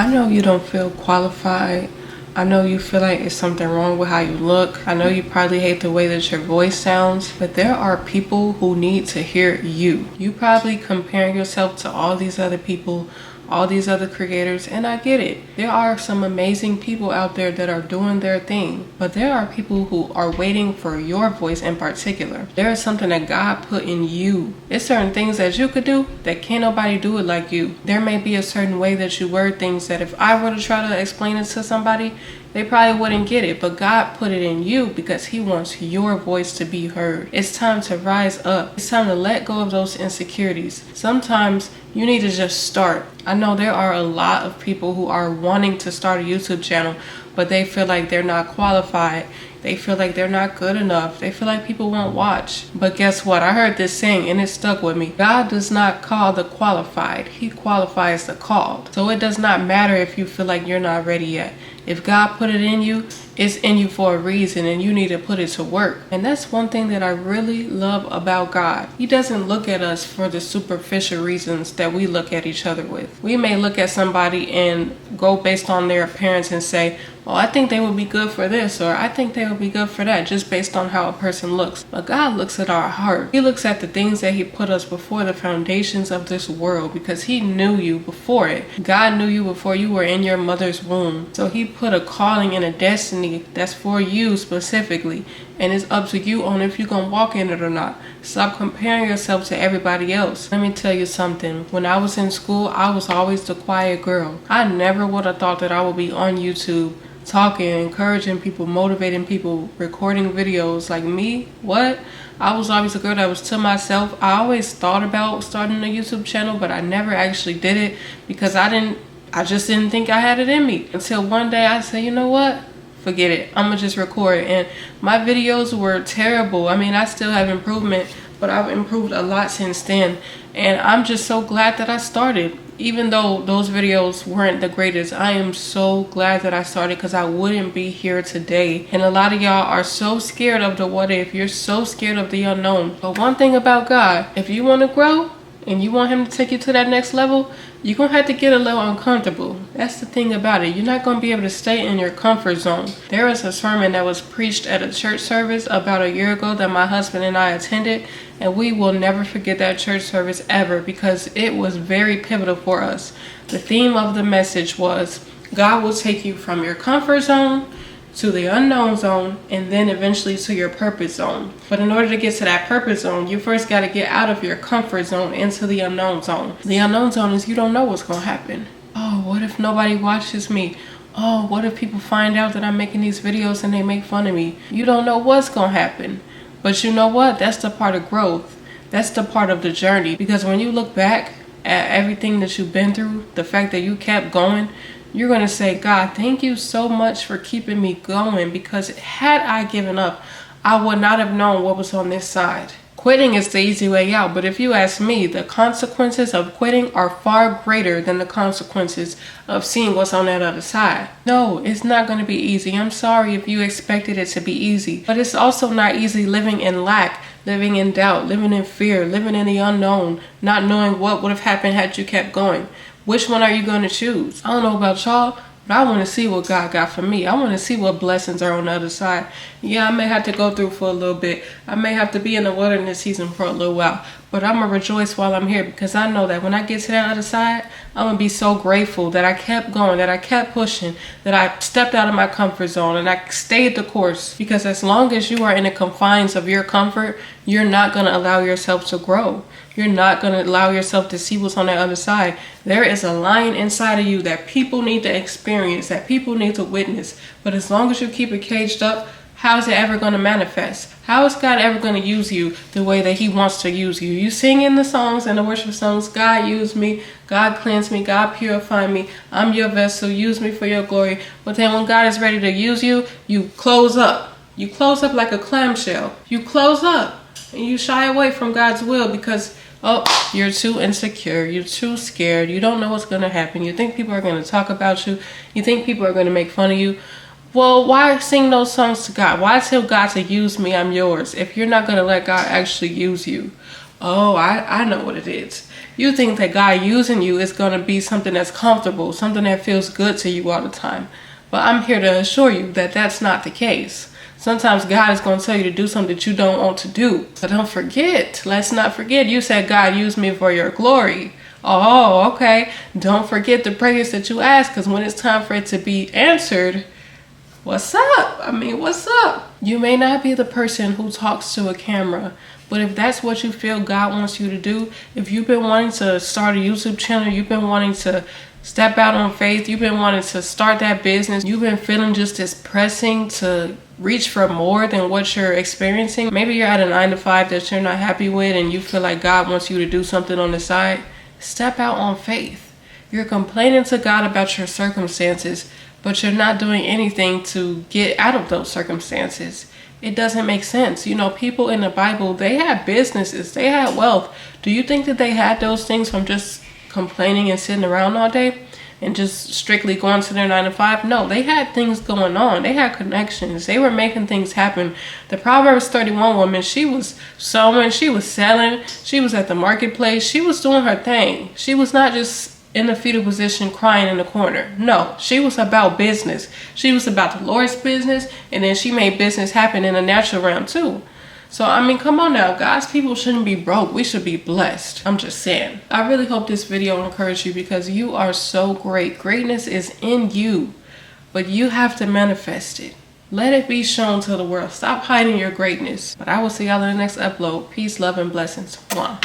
I know you don't feel qualified. I know you feel like it's something wrong with how you look. I know you probably hate the way that your voice sounds, but there are people who need to hear you. You probably comparing yourself to all these other people, all these other creators, and I get it. There are some amazing people out there that are doing their thing, but there are people who are waiting for your voice in particular. There is something that God put in you. There's certain things that you could do that can't nobody do it like you. There may be a certain way that you word things that if I were to try to explain it to somebody, they probably wouldn't get it, but God put it in you because He wants your voice to be heard. It's time to rise up. It's time to let go of those insecurities. Sometimes you need to just start. I know there are a lot of people who are wanting to start a YouTube channel, but they feel like they're not qualified. They feel like they're not good enough. They feel like people won't watch. But guess what? I heard this saying and it stuck with me. God does not call the qualified. He qualifies the called. So it does not matter if you feel like you're not ready yet. If God put it in you, it's in you for a reason and you need to put it to work. And that's one thing that I really love about God. He doesn't look at us for the superficial reasons that we look at each other with. We may look at somebody and go based on their appearance and say, well, I think they would be good for this, or I think they would be good for that, just based on how a person looks. But God looks at our heart. He looks at the things that He put us before the foundations of this world, because He knew you before it. God knew you before you were in your mother's womb. So He put a calling and a destiny that's for you specifically, and it's up to you on if you're going to walk in it or not. Stop comparing yourself to everybody else. Let me tell you something. When I was in school, I was always the quiet girl. I never would have thought that I would be on YouTube talking, encouraging people, motivating people, recording videos. Like me, what? I was always a girl that was to myself. I always thought about starting a YouTube channel, but I never actually did it because I just didn't think I had it in me. Until one day I said, you know what? Forget it. I'm gonna just record. And my videos were terrible. I mean, I still have improvement, but I've improved a lot since then. And I'm just so glad that I started. Even though those videos weren't the greatest, I am so glad that I started because I wouldn't be here today. And a lot of y'all are so scared of the what if. You're so scared of the unknown. But one thing about God, if you want to grow and you want Him to take you to that next level, you're going to have to get a little uncomfortable. That's the thing about it. You're not going to be able to stay in your comfort zone. There was a sermon that was preached at a church service about a year ago that my husband and I attended, and we will never forget that church service ever because it was very pivotal for us. The theme of the message was God will take you from your comfort zone to the unknown zone, and then eventually to your purpose zone. But in order to get to that purpose zone, you first got to get out of your comfort zone into the unknown zone. The unknown zone is you don't know what's going to happen. Oh, what if nobody watches me? Oh, what if people find out that I'm making these videos and they make fun of me? You don't know what's going to happen. But you know what? That's the part of growth. That's the part of the journey. Because when you look back at everything that you've been through, the fact that you kept going, you're going to say, God, thank you so much for keeping me going, because had I given up, I would not have known what was on this side. Quitting is the easy way out, but if you ask me, the consequences of quitting are far greater than the consequences of seeing what's on that other side. No, it's not going to be easy. I'm sorry if you expected it to be easy, but it's also not easy living in lack, living in doubt, living in fear, living in the unknown, not knowing what would have happened had you kept going. Which one are you going to choose? I don't know about y'all, but I want to see what God got for me. I want to see what blessings are on the other side. Yeah, I may have to go through for a little bit. I may have to be in the wilderness season for a little while. But I'm going to rejoice while I'm here, because I know that when I get to that other side, I'm going to be so grateful that I kept going, that I kept pushing, that I stepped out of my comfort zone and I stayed the course. Because as long as you are in the confines of your comfort, you're not going to allow yourself to grow. You're not going to allow yourself to see what's on the other side. There is a lion inside of you that people need to experience, that people need to witness. But as long as you keep it caged up, how is it ever going to manifest? How is God ever going to use you the way that He wants to use you? You sing in the songs and the worship songs, God use me, God cleanse me, God purify me, I'm your vessel, use me for your glory. But then when God is ready to use you, you close up. You close up like a clamshell. You close up and you shy away from God's will because, oh, you're too insecure, you're too scared, you don't know what's going to happen, you think people are going to talk about you, you think people are going to make fun of you. Well, why sing those songs to God? Why tell God to use me, I'm yours, if you're not going to let God actually use you? Oh, I know what it is. You think that God using you is going to be something that's comfortable, something that feels good to you all the time. But I'm here to assure you that that's not the case. Sometimes God is going to tell you to do something that you don't want to do. So don't forget. Let's not forget. You said, God, use me for your glory. Oh, okay. Don't forget the prayers that you ask, because when it's time for it to be answered, what's up? I mean, what's up? You may not be the person who talks to a camera, but if that's what you feel God wants you to do, if you've been wanting to start a YouTube channel, you've been wanting to step out on faith, you've been wanting to start that business, you've been feeling just as pressing to reach for more than what you're experiencing. Maybe you're at a 9-to-5 that you're not happy with and you feel like God wants you to do something on the side. Step out on faith. You're complaining to God about your circumstances, but you're not doing anything to get out of those circumstances. It doesn't make sense. You know, people in the Bible, they had businesses, they had wealth. Do you think that they had those things from just complaining and sitting around all day and just strictly going to their 9-to-5? No, they had things going on. They had connections. They were making things happen. The Proverbs 31 woman, she was sewing, she was selling, she was at the marketplace, she was doing her thing. She was not just in the fetal position crying in the corner. No, she was about business. She was about the Lord's business, and then she made business happen in the natural realm too. So, I mean, come on now. God's people shouldn't be broke. We should be blessed. I'm just saying. I really hope this video encouraged you, because you are so great. Greatness is in you, but you have to manifest it. Let it be shown to the world. Stop hiding your greatness. But I will see y'all in the next upload. Peace, love, and blessings. Mwah.